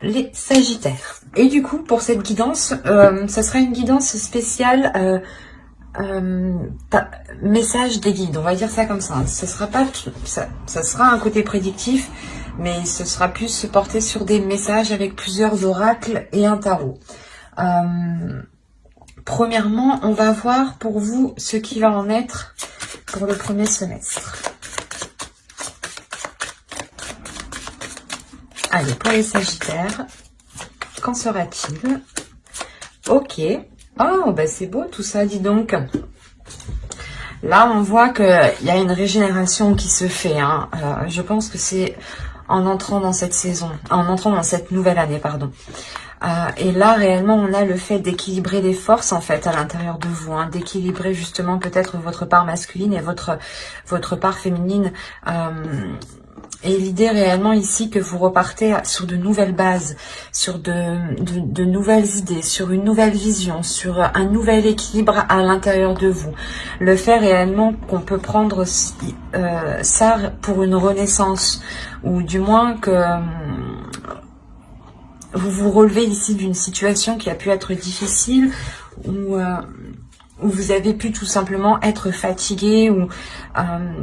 les Sagittaires. Et du coup, pour cette guidance, ça sera une guidance spéciale message des guides, on va dire ça comme ça. Ce sera pas, ça sera un côté prédictif, mais ce sera plus porté sur des messages avec plusieurs oracles et un tarot. Premièrement, on va voir pour vous ce qui va en être pour le premier semestre. Allez, pour les Sagittaires, qu'en sera-t-il? Ok. Oh, bah c'est beau tout ça, dis donc. Là, on voit qu'il y a une régénération qui se fait. Hein. Je pense que c'est en entrant dans cette saison, en entrant dans cette nouvelle année, pardon. Et là, réellement, on a le fait d'équilibrer les forces, en fait, à l'intérieur de vous. Hein, d'équilibrer, justement, peut-être votre part masculine et votre part féminine. Et l'idée réellement ici que vous repartez sur de nouvelles bases, sur de nouvelles idées, sur une nouvelle vision, sur un nouvel équilibre à l'intérieur de vous. Le fait réellement qu'on peut prendre ça pour une renaissance, ou du moins que vous vous relevez ici d'une situation qui a pu être difficile, ou où vous avez pu tout simplement être fatigué, ou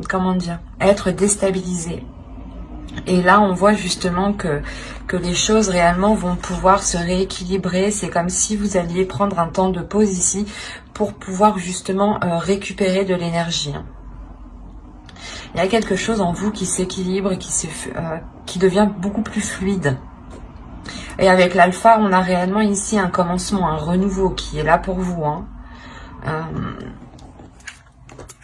comment dire, être déstabilisé. Et là, on voit justement que les choses réellement vont pouvoir se rééquilibrer. C'est comme si vous alliez prendre un temps de pause ici pour pouvoir justement récupérer de l'énergie. Il y a quelque chose en vous qui s'équilibre et qui devient beaucoup plus fluide. Et avec l'alpha, on a réellement ici un commencement, un renouveau qui est là pour vous. Hein.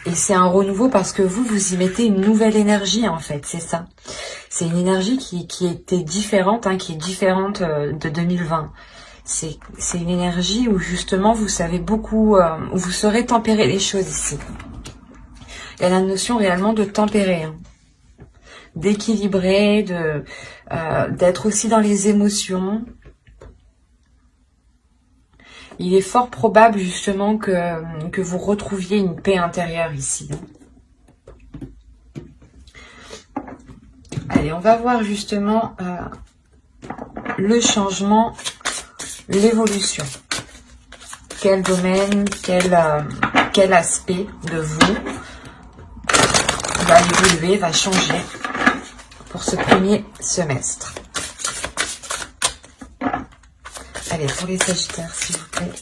Et c'est un renouveau parce que vous y mettez une nouvelle énergie, en fait, c'est ça. C'est une énergie qui était différente, hein, qui est différente de 2020. C'est une énergie où justement vous savez beaucoup, où vous saurez tempérer les choses ici. Il y a la notion réellement de tempérer, hein, d'équilibrer, d'être aussi dans les émotions. Il est fort probable justement que vous retrouviez une paix intérieure ici. Allez, on va voir justement le changement, l'évolution. Quel domaine, quel aspect de vous va évoluer, va changer pour ce premier semestre. Allez, pour les Sagittaires, s'il vous plaît.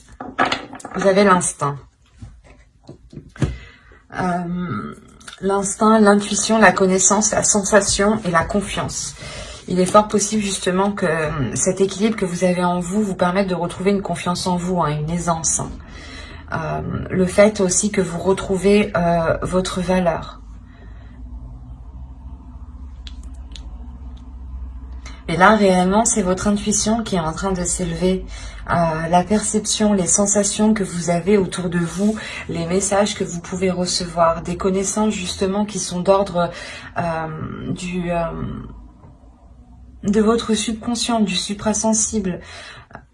Vous avez l'instinct. L'instinct, l'intuition, la connaissance, la sensation et la confiance. Il est fort possible justement que cet équilibre que vous avez en vous vous permette de retrouver une confiance en vous, hein, une aisance. Hein. Le fait aussi que vous retrouvez votre valeur. Et là, réellement, c'est votre intuition qui est en train de s'élever. La perception, les sensations que vous avez autour de vous, les messages que vous pouvez recevoir, des connaissances justement qui sont d'ordre de votre subconscient, du suprasensible.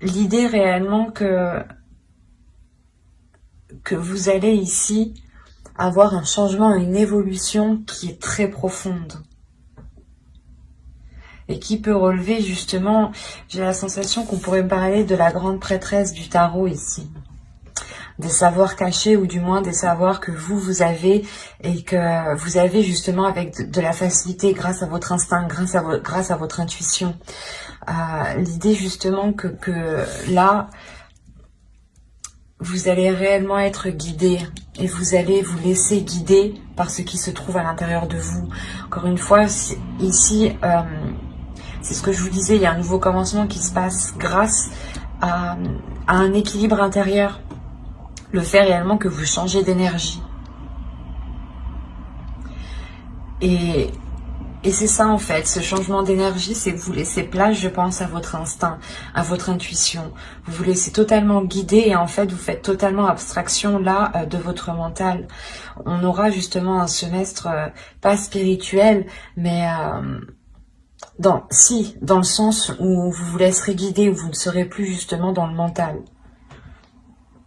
L'idée réellement que vous allez ici avoir un changement, une évolution qui est très profonde. Et qui peut relever justement, j'ai la sensation qu'on pourrait parler de la grande prêtresse du tarot ici. Des savoirs cachés, ou du moins des savoirs que vous avez, et que vous avez justement avec de la facilité grâce à votre instinct, grâce à votre intuition. L'idée justement que là, vous allez réellement être guidé, et vous allez vous laisser guider par ce qui se trouve à l'intérieur de vous. Encore une fois, ici... c'est ce que je vous disais, il y a un nouveau commencement qui se passe grâce à un équilibre intérieur. Le fait réellement que vous changez d'énergie. Et c'est ça en fait, ce changement d'énergie, c'est que vous laissez place, je pense, à votre instinct, à votre intuition. Vous vous laissez totalement guider et en fait, vous faites totalement abstraction là de votre mental. On aura justement un semestre pas spirituel, mais... dans le sens où vous vous laisserez guider, où vous ne serez plus justement dans le mental.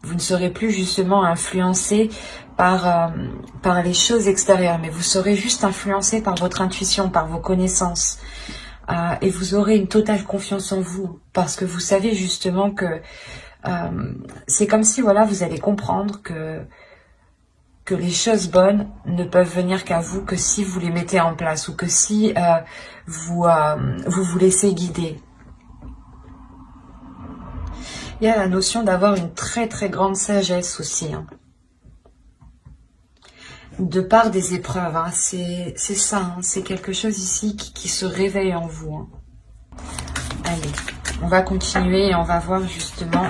Vous ne serez plus justement influencé par les choses extérieures, mais vous serez juste influencé par votre intuition, par vos connaissances. et vous aurez une totale confiance en vous parce que vous savez justement que c'est comme si voilà vous allez comprendre que les choses bonnes ne peuvent venir qu'à vous que si vous les mettez en place ou que si vous vous laissez guider. Il y a la notion d'avoir une très très grande sagesse aussi, hein. De part des épreuves, hein. C'est ça, hein. C'est quelque chose ici qui se réveille en vous, hein. Allez, on va continuer et on va voir justement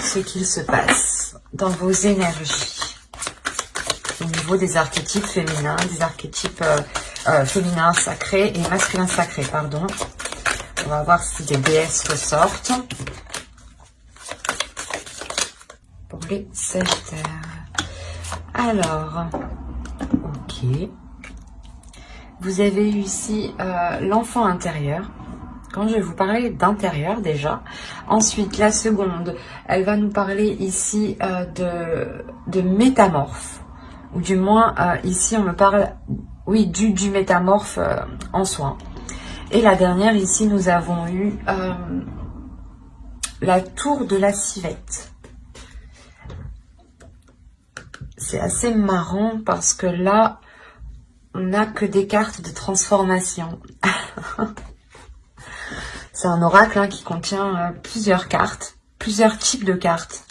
ce qu'il se passe dans vos énergies au niveau des archétypes féminins, des archétypes féminins sacrés et masculins sacrés, pardon. On va voir si des déesses ressortent pour les Sagittaires. Alors, ok. Vous avez eu ici l'enfant intérieur. Quand je vais vous parler d'intérieur déjà. Ensuite, la seconde, elle va nous parler ici de métamorphe. Ou du moins, ici, on me parle, oui, du métamorphe en soi. Et la dernière, ici, nous avons eu la tour de la civette. C'est assez marrant parce que là, on n'a que des cartes de transformation. C'est un oracle hein, qui contient plusieurs cartes, plusieurs types de cartes.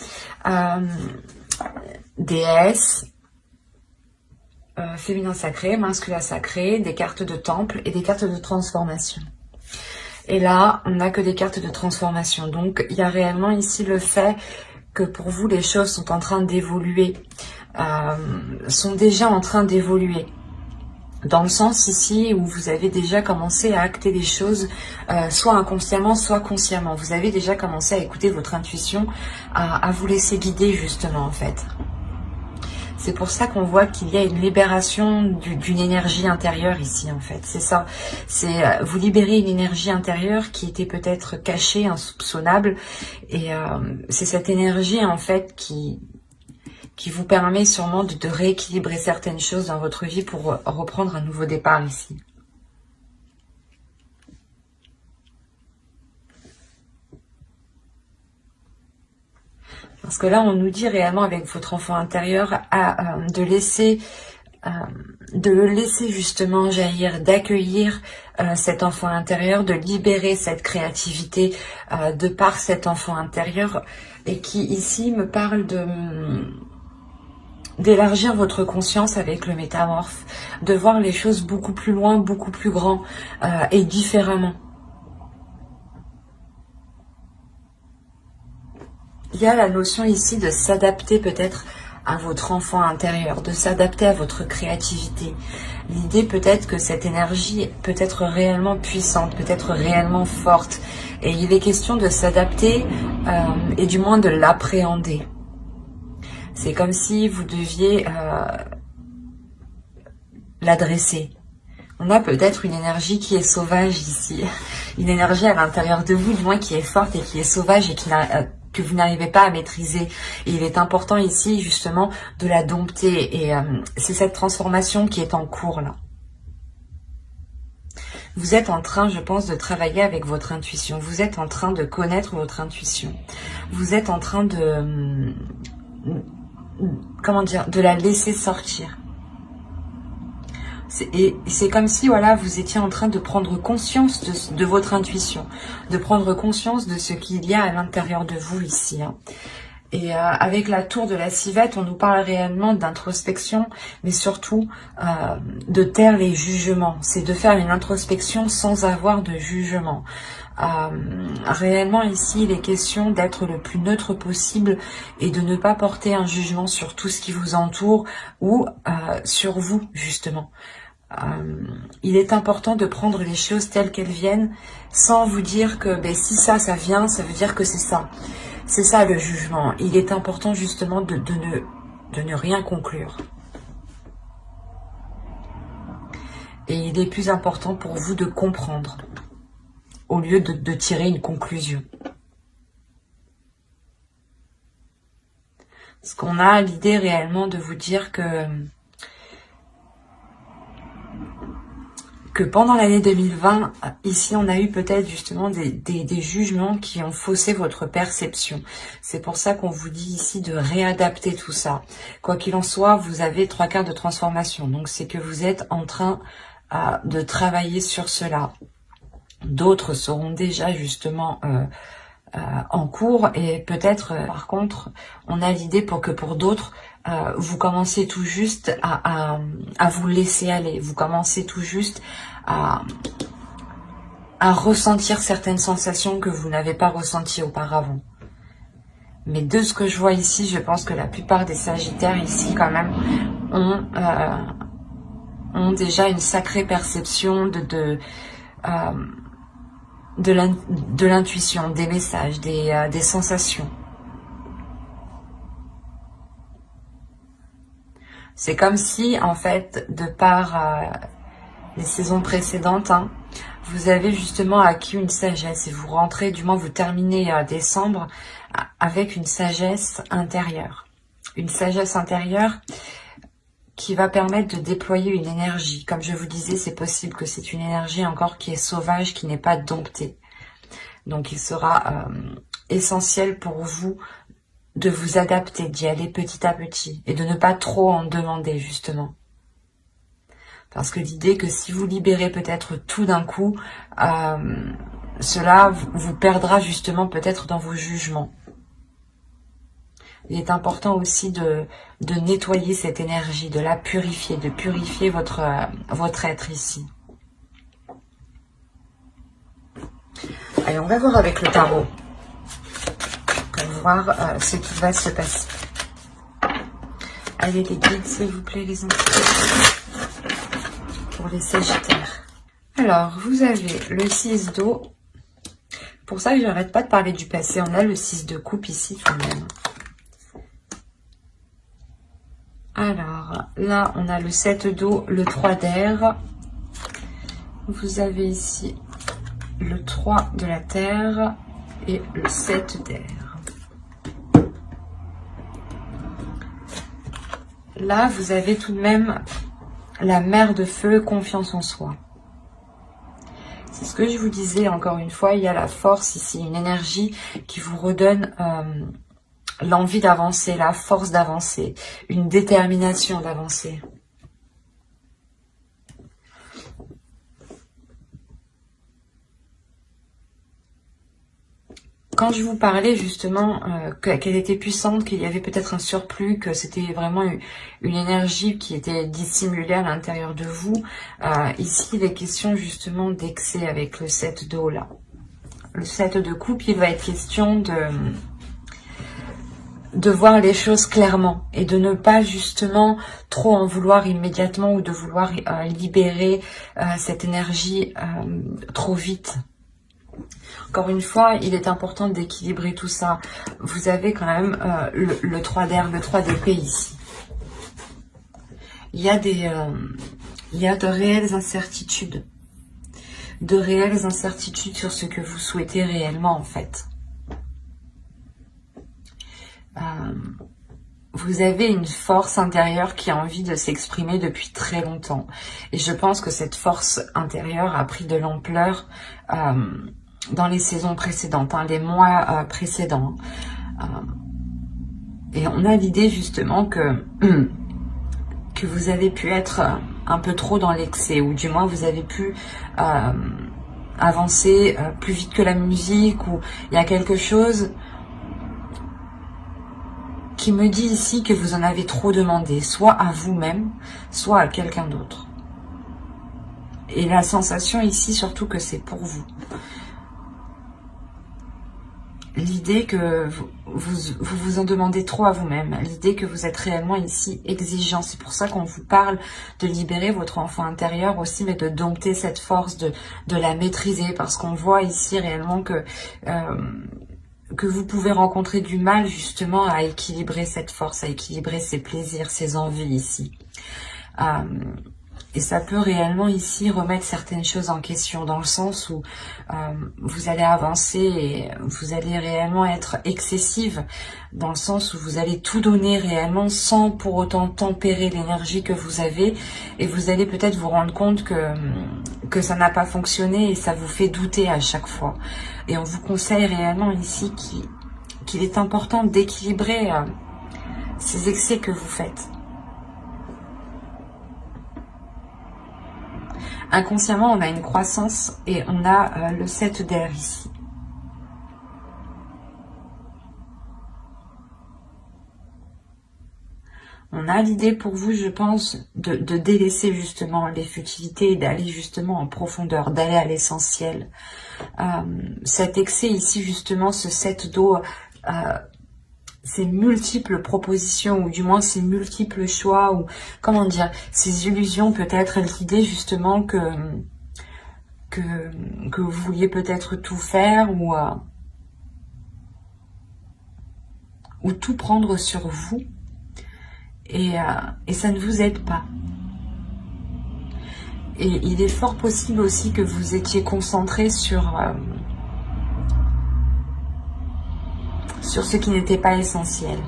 Déesse, féminin sacré, masculin sacré, des cartes de temple et des cartes de transformation. Et là, on n'a que des cartes de transformation. Donc, il y a réellement ici le fait que pour vous, les choses sont en train d'évoluer, sont déjà en train d'évoluer. Dans le sens ici où vous avez déjà commencé à acter les choses, soit inconsciemment, soit consciemment. Vous avez déjà commencé à écouter votre intuition, à vous laisser guider justement en fait. C'est pour ça qu'on voit qu'il y a une libération d'une énergie intérieure ici en fait. C'est ça, c'est vous libérez une énergie intérieure qui était peut-être cachée, insoupçonnable. Et c'est cette énergie en fait qui vous permet sûrement de rééquilibrer certaines choses dans votre vie pour reprendre un nouveau départ ici. Parce que là, on nous dit réellement avec votre enfant intérieur de le laisser justement jaillir, d'accueillir cet enfant intérieur, de libérer cette créativité de par cet enfant intérieur et qui ici me parle d'élargir votre conscience avec le métamorphe, de voir les choses beaucoup plus loin, beaucoup plus grand et différemment. Il y a la notion ici de s'adapter peut-être à votre enfant intérieur, de s'adapter à votre créativité. L'idée peut-être que cette énergie peut être réellement puissante, peut être réellement forte. Et il est question de s'adapter et du moins de l'appréhender. C'est comme si vous deviez l'adresser. On a peut-être une énergie qui est sauvage ici. Une énergie à l'intérieur de vous, du moins qui est forte et qui est sauvage et que vous n'arrivez pas à maîtriser. Et il est important ici justement de la dompter. Et c'est cette transformation qui est en cours là. Vous êtes en train, je pense, de travailler avec votre intuition. Vous êtes en train de connaître votre intuition. Vous êtes en train de... comment dire, de la laisser sortir. Et c'est comme si voilà, vous étiez en train de prendre conscience de votre intuition, de prendre conscience de ce qu'il y a à l'intérieur de vous ici. Hein. Et avec la tour de la civette, on nous parle réellement d'introspection, mais surtout de taire les jugements. C'est de faire une introspection sans avoir de jugement. Réellement ici, il est question d'être le plus neutre possible et de ne pas porter un jugement sur tout ce qui vous entoure ou sur vous justement. Il est important de prendre les choses telles qu'elles viennent sans vous dire que ben, si ça vient, ça veut dire que c'est ça. C'est ça le jugement. Il est important justement de ne rien conclure. Et il est plus important pour vous de comprendre au lieu de tirer une conclusion. Parce qu'on a l'idée réellement de vous dire que que pendant l'année 2020, ici on a eu peut-être justement des jugements qui ont faussé votre perception. C'est pour ça qu'on vous dit ici de réadapter tout ça. Quoi qu'il en soit, vous avez 3/4 de transformation. Donc c'est que vous êtes en train de travailler sur cela. D'autres seront déjà justement en cours et peut-être par contre on a l'idée pour d'autres vous commencez tout juste à vous laisser aller, vous commencez tout juste à ressentir certaines sensations que vous n'avez pas ressenties auparavant. Mais de ce que je vois ici, je pense que la plupart des Sagittaires ici quand même ont déjà une sacrée perception de l'intuition, des messages, des sensations. C'est comme si, en fait, de par les saisons précédentes, vous avez justement acquis une sagesse et vous rentrez, du moins vous terminez décembre avec une sagesse intérieure. Une sagesse intérieure qui va permettre de déployer une énergie. Comme je vous disais, c'est possible que c'est une énergie encore qui est sauvage, qui n'est pas domptée. Donc il sera essentiel pour vous de vous adapter, d'y aller petit à petit et de ne pas trop en demander justement. Parce que l'idée que si vous libérez peut-être tout d'un coup, cela vous perdra justement peut-être dans vos jugements. Il est important aussi de nettoyer cette énergie, de la purifier, de purifier votre être ici. Allez, on va voir avec le tarot. On va voir ce qui va se passer. Allez les guides, s'il vous plaît, les entités. Pour les Sagittaires. Alors, vous avez le 6 d'eau. Pour ça que j'arrête pas de parler du passé. On a le 6 de coupe ici tout de même. Alors, là, on a le 7 d'eau, le 3 d'air. Vous avez ici le 3 de la terre et le 7 d'air. Là, vous avez tout de même la mer de feu, confiance en soi. C'est ce que je vous disais, encore une fois, il y a la force ici, une énergie qui vous redonne l'envie d'avancer, la force d'avancer, une détermination d'avancer. Quand je vous parlais justement qu'elle était puissante, qu'il y avait peut-être un surplus, que c'était vraiment une énergie qui était dissimulée à l'intérieur de vous, ici il est question justement d'excès avec le 7 d'eau là. Le 7 de coupe, il va être question de voir les choses clairement et de ne pas justement trop en vouloir immédiatement ou de vouloir libérer cette énergie trop vite. Encore une fois, il est important d'équilibrer tout ça. Vous avez quand même le 3 d'air, le 3 d'épée ici. Il y a de réelles incertitudes. De réelles incertitudes sur ce que vous souhaitez réellement en fait. Vous avez une force intérieure qui a envie de s'exprimer depuis très longtemps. Et je pense que cette force intérieure a pris de l'ampleur dans les saisons précédentes, les mois précédents. Et on a l'idée justement que vous avez pu être un peu trop dans l'excès, ou du moins vous avez pu avancer plus vite que la musique, ou il y a quelque chose qui me dit ici que vous en avez trop demandé, soit à vous-même, soit à quelqu'un d'autre. Et la sensation ici, surtout que c'est pour vous. L'idée que vous en demandez trop à vous-même, l'idée que vous êtes réellement ici exigeant. C'est pour ça qu'on vous parle de libérer votre enfant intérieur aussi, mais de dompter cette force, de la maîtriser, parce qu'on voit ici réellement que vous pouvez rencontrer du mal justement à équilibrer cette force, à équilibrer ses plaisirs, ses envies ici. Et ça peut réellement ici remettre certaines choses en question, dans le sens où vous allez avancer et vous allez réellement être excessive, dans le sens où vous allez tout donner réellement sans pour autant tempérer l'énergie que vous avez, et vous allez peut-être vous rendre compte que ça n'a pas fonctionné et ça vous fait douter à chaque fois. Et on vous conseille réellement ici qu'il est important d'équilibrer ces excès que vous faites. Inconsciemment, on a une croissance et on a le 7 d'air ici. On a l'idée pour vous, je pense, de délaisser justement les futilités et d'aller justement en profondeur, d'aller à l'essentiel. Cet excès ici, justement, ce 7 d'eau, ces multiples propositions, ou du moins ces multiples choix, ou comment dire, ces illusions, peut-être l'idée justement que vous vouliez peut-être tout faire, ou tout prendre sur vous, et ça ne vous aide pas. Et il est fort possible aussi que vous étiez concentré sur ce qui n'était pas essentiel.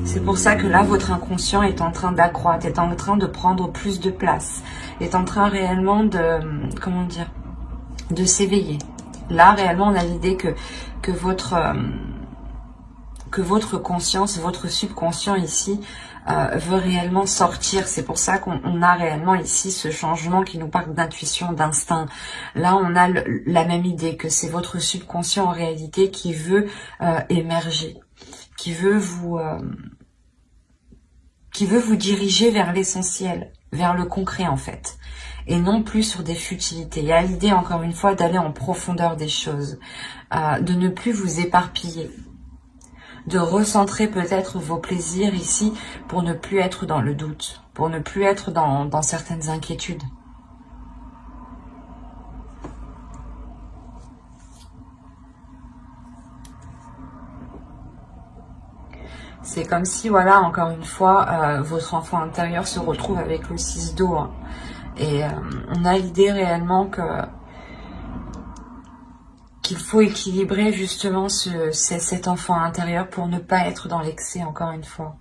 C'est pour ça que là, votre inconscient est en train d'accroître, est en train de prendre plus de place, est en train réellement de, comment dire, de s'éveiller. Là, réellement, on a l'idée que votre conscience, votre subconscient ici, veut réellement sortir. C'est pour ça qu'on a réellement ici ce changement qui nous parle d'intuition, d'instinct. Là, on a la même idée que c'est votre subconscient en réalité qui veut émerger, qui veut vous diriger vers l'essentiel, vers le concret en fait, et non plus sur des futilités. Il y a l'idée encore une fois d'aller en profondeur des choses, de ne plus vous éparpiller, de recentrer peut-être vos plaisirs ici pour ne plus être dans le doute, pour ne plus être dans certaines inquiétudes. C'est comme si, voilà, encore une fois, votre enfant intérieur se retrouve avec le 6 d'eau. Hein. Et on a l'idée réellement qu'il faut équilibrer justement cet enfant intérieur pour ne pas être dans l'excès, encore une fois.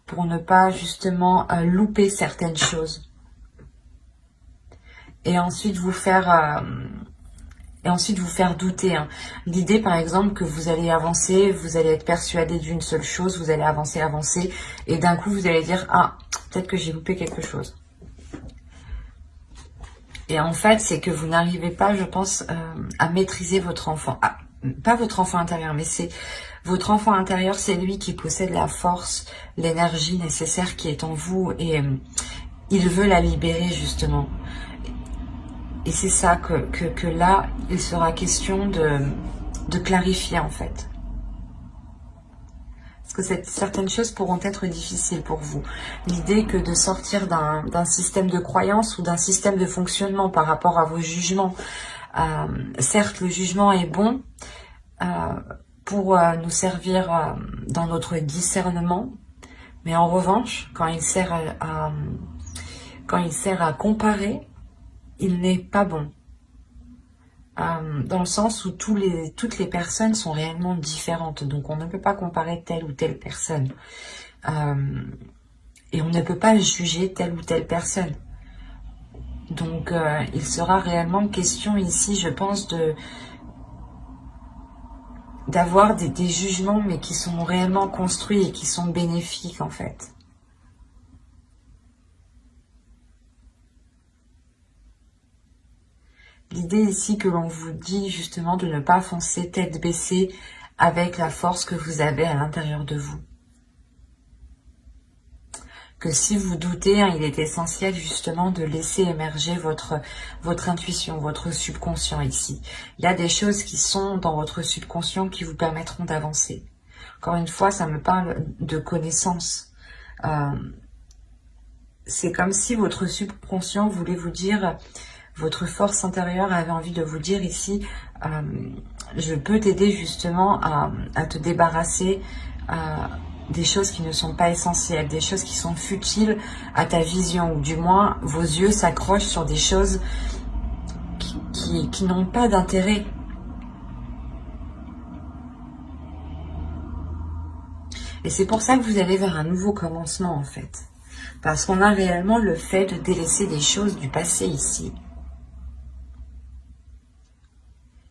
Pour ne pas justement louper certaines choses. Et ensuite vous faire douter. Hein. L'idée, par exemple, que vous allez avancer, vous allez être persuadé d'une seule chose, vous allez avancer, et d'un coup, vous allez dire « Ah, peut-être que j'ai loupé quelque chose. » Et en fait, c'est que vous n'arrivez pas, je pense, à maîtriser votre enfant. Ah, pas votre enfant intérieur, mais c'est votre enfant intérieur, c'est lui qui possède la force, l'énergie nécessaire qui est en vous, et il veut la libérer, justement. Et c'est ça que là, il sera question de clarifier en fait. Parce que certaines choses pourront être difficiles pour vous. L'idée que de sortir d'un système de croyance ou d'un système de fonctionnement par rapport à vos jugements. Certes, le jugement est bon pour nous servir dans notre discernement, mais en revanche, quand il sert à comparer, il n'est pas bon. Dans le sens où toutes les personnes sont réellement différentes. Donc on ne peut pas comparer telle ou telle personne. Et on ne peut pas juger telle ou telle personne. Donc il sera réellement question ici, je pense, d'avoir des jugements, mais qui sont réellement construits et qui sont bénéfiques en fait. L'idée ici que l'on vous dit justement de ne pas foncer tête baissée avec la force que vous avez à l'intérieur de vous. Que si vous doutez, hein, il est essentiel justement de laisser émerger votre intuition, votre subconscient ici. Il y a des choses qui sont dans votre subconscient qui vous permettront d'avancer. Encore une fois, ça me parle de connaissance. C'est comme si votre subconscient voulait vous dire... Votre force intérieure avait envie de vous dire ici, je peux t'aider justement à te débarrasser des choses qui ne sont pas essentielles, des choses qui sont futiles à ta vision, ou du moins vos yeux s'accrochent sur des choses qui n'ont pas d'intérêt. Et c'est pour ça que vous allez vers un nouveau commencement en fait. Parce qu'on a réellement le fait de délaisser des choses du passé ici.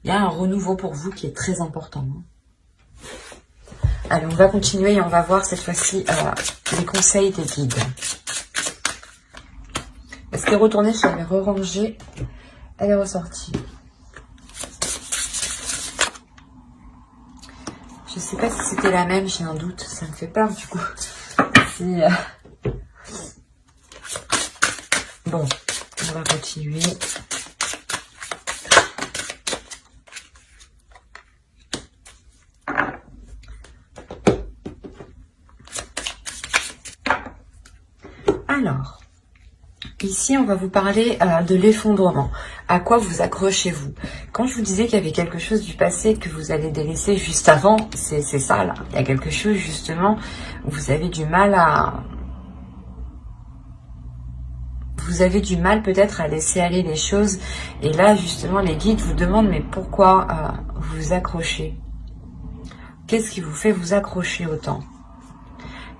Il y a un renouveau pour vous qui est très important. Allez, on va continuer et on va voir cette fois-ci les conseils des guides. Est-ce qu'elle est retournée? Je l'avais re-rangée. Elle est ressortie. Je sais pas si c'était la même, j'ai un doute. Ça me fait peur du coup. Si, bon, on va continuer. Alors, ici, on va vous parler de l'effondrement. À quoi vous accrochez-vous? Quand je vous disais qu'il y avait quelque chose du passé que vous allez délaisser juste avant, c'est ça là. Il y a quelque chose justement où vous avez du mal à... Vous avez du mal peut-être à laisser aller les choses. Et là, justement, les guides vous demandent, mais pourquoi vous vous accrochez? Qu'est-ce qui vous fait vous accrocher autant?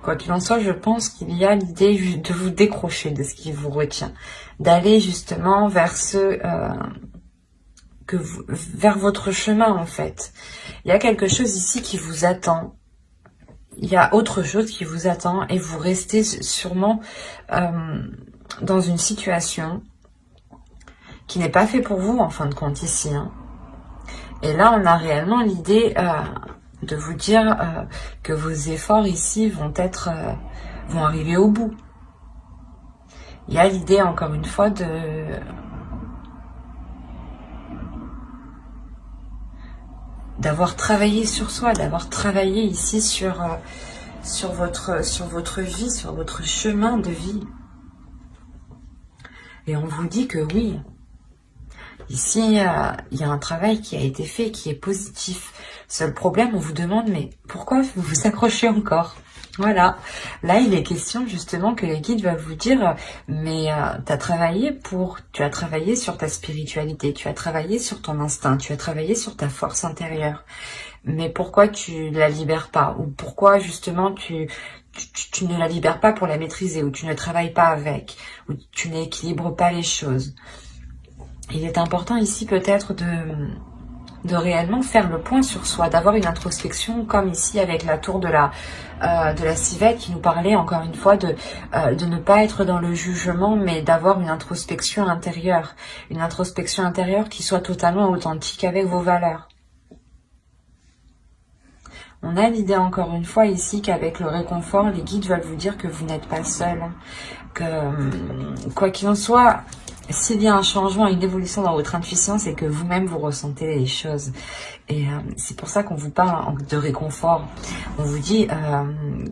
Quoi qu'il en soit, je pense qu'il y a l'idée de vous décrocher de ce qui vous retient. D'aller justement vers vers votre chemin en fait. Il y a quelque chose ici qui vous attend. Il y a autre chose qui vous attend et vous restez sûrement dans une situation qui n'est pas faite pour vous en fin de compte ici. Hein. Et là, on a réellement l'idée de vous dire que vos efforts ici vont arriver au bout. Il y a l'idée encore une fois d'avoir travaillé sur soi, d'avoir travaillé ici sur votre vie, sur votre chemin de vie. Et on vous dit que oui, ici, il y a un travail qui a été fait, qui est positif. Seul problème, on vous demande, mais pourquoi vous vous accrochez encore? Voilà. Là, il est question justement que les guides vont vous dire, mais tu as travaillé sur ta spiritualité, tu as travaillé sur ton instinct, tu as travaillé sur ta force intérieure. Mais pourquoi tu la libères pas? Ou pourquoi justement tu ne la libères pas pour la maîtriser, ou tu ne travailles pas avec, ou tu n'équilibres pas les choses? Il est important ici peut-être de réellement faire le point sur soi, d'avoir une introspection comme ici avec la tour de la civette qui nous parlait encore une fois de ne pas être dans le jugement, mais d'avoir une introspection intérieure qui soit totalement authentique avec vos valeurs. On a l'idée encore une fois ici qu'avec le réconfort, les guides veulent vous dire que vous n'êtes pas seul, que quoi qu'il en soit, s'il y a un changement, une évolution dans votre intuition, c'est que vous-même vous ressentez les choses. Et c'est pour ça qu'on vous parle de réconfort. On vous dit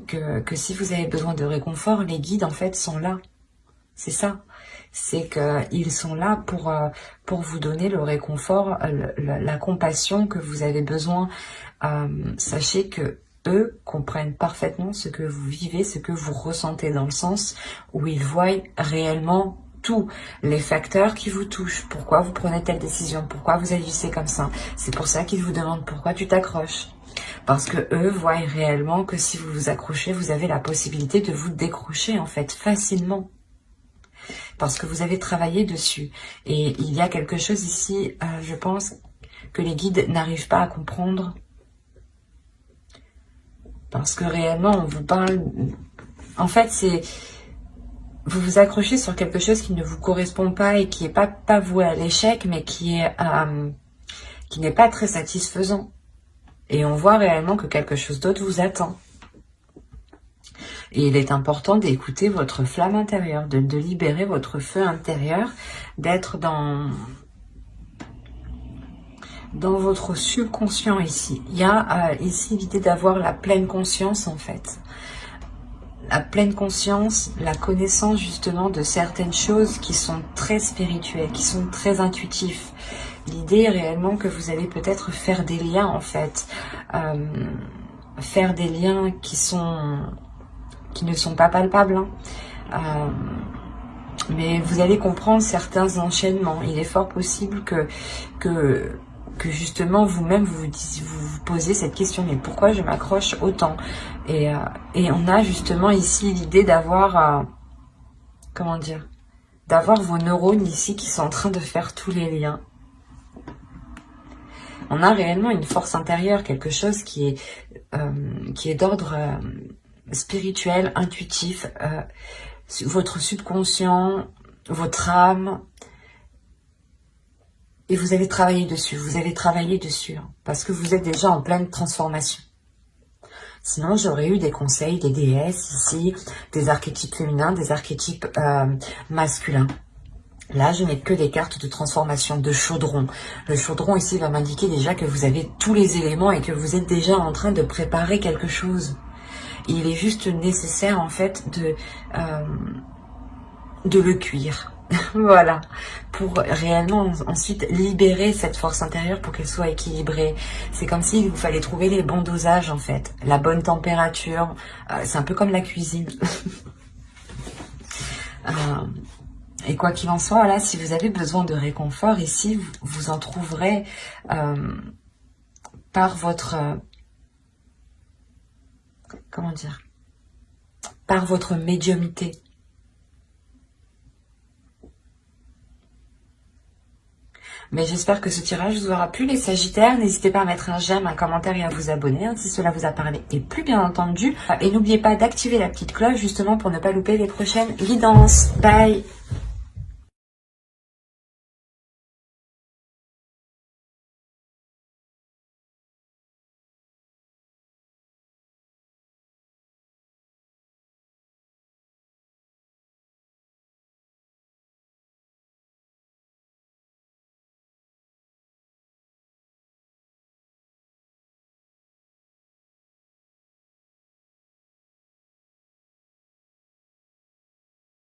que si vous avez besoin de réconfort, les guides en fait sont là. C'est ça. C'est qu'ils sont là pour vous donner le réconfort, la compassion que vous avez besoin. Sachez que eux comprennent parfaitement ce que vous vivez, ce que vous ressentez, dans le sens où ils voient réellement tous les facteurs qui vous touchent. Pourquoi vous prenez telle décision? Pourquoi vous agissez comme ça? C'est pour ça qu'ils vous demandent pourquoi tu t'accroches. Parce que eux voient réellement que si vous vous accrochez, vous avez la possibilité de vous décrocher en fait facilement. Parce que vous avez travaillé dessus. Et il y a quelque chose ici, je pense, que les guides n'arrivent pas à comprendre. Parce que réellement, on vous parle... En fait, c'est... Vous vous accrochez sur quelque chose qui ne vous correspond pas et qui n'est pas voué à l'échec, mais qui n'est pas très satisfaisant. Et on voit réellement que quelque chose d'autre vous attend. Et il est important d'écouter votre flamme intérieure, de libérer votre feu intérieur, d'être dans votre subconscient ici. Il y a ici l'idée d'avoir la pleine conscience en fait. La pleine conscience, la connaissance justement de certaines choses qui sont très spirituelles, qui sont très intuitives. L'idée est réellement que vous allez peut-être faire des liens en fait faire des liens qui ne sont pas palpables, hein. Mais vous allez comprendre certains enchaînements. Il est fort possible que justement vous-même vous posez cette question, mais pourquoi je m'accroche autant, et on a justement ici l'idée d'avoir, comment dire, d'avoir vos neurones ici qui sont en train de faire tous les liens. On a réellement une force intérieure, quelque chose qui est d'ordre spirituel, intuitif, votre subconscient, votre âme. Et vous allez travailler dessus, hein, parce que vous êtes déjà en pleine transformation. Sinon, j'aurais eu des conseils, des déesses ici, des archétypes féminins, des archétypes masculins. Là, je n'ai que des cartes de transformation, de chaudron. Le chaudron ici va m'indiquer déjà que vous avez tous les éléments et que vous êtes déjà en train de préparer quelque chose. Il est juste nécessaire, en fait, de le cuire. Voilà, pour réellement ensuite libérer cette force intérieure pour qu'elle soit équilibrée. C'est comme s'il vous fallait trouver les bons dosages, en fait, la bonne température. C'est un peu comme la cuisine. Et quoi qu'il en soit, là, si vous avez besoin de réconfort ici, vous en trouverez par votre comment dire, par votre médiumnité. Mais j'espère que ce tirage vous aura plu, les Sagittaires. N'hésitez pas à mettre un j'aime, un commentaire et à vous abonner, hein, si cela vous a parlé. Et plus bien entendu. Et n'oubliez pas d'activer la petite cloche justement pour ne pas louper les prochaines guidances. Bye!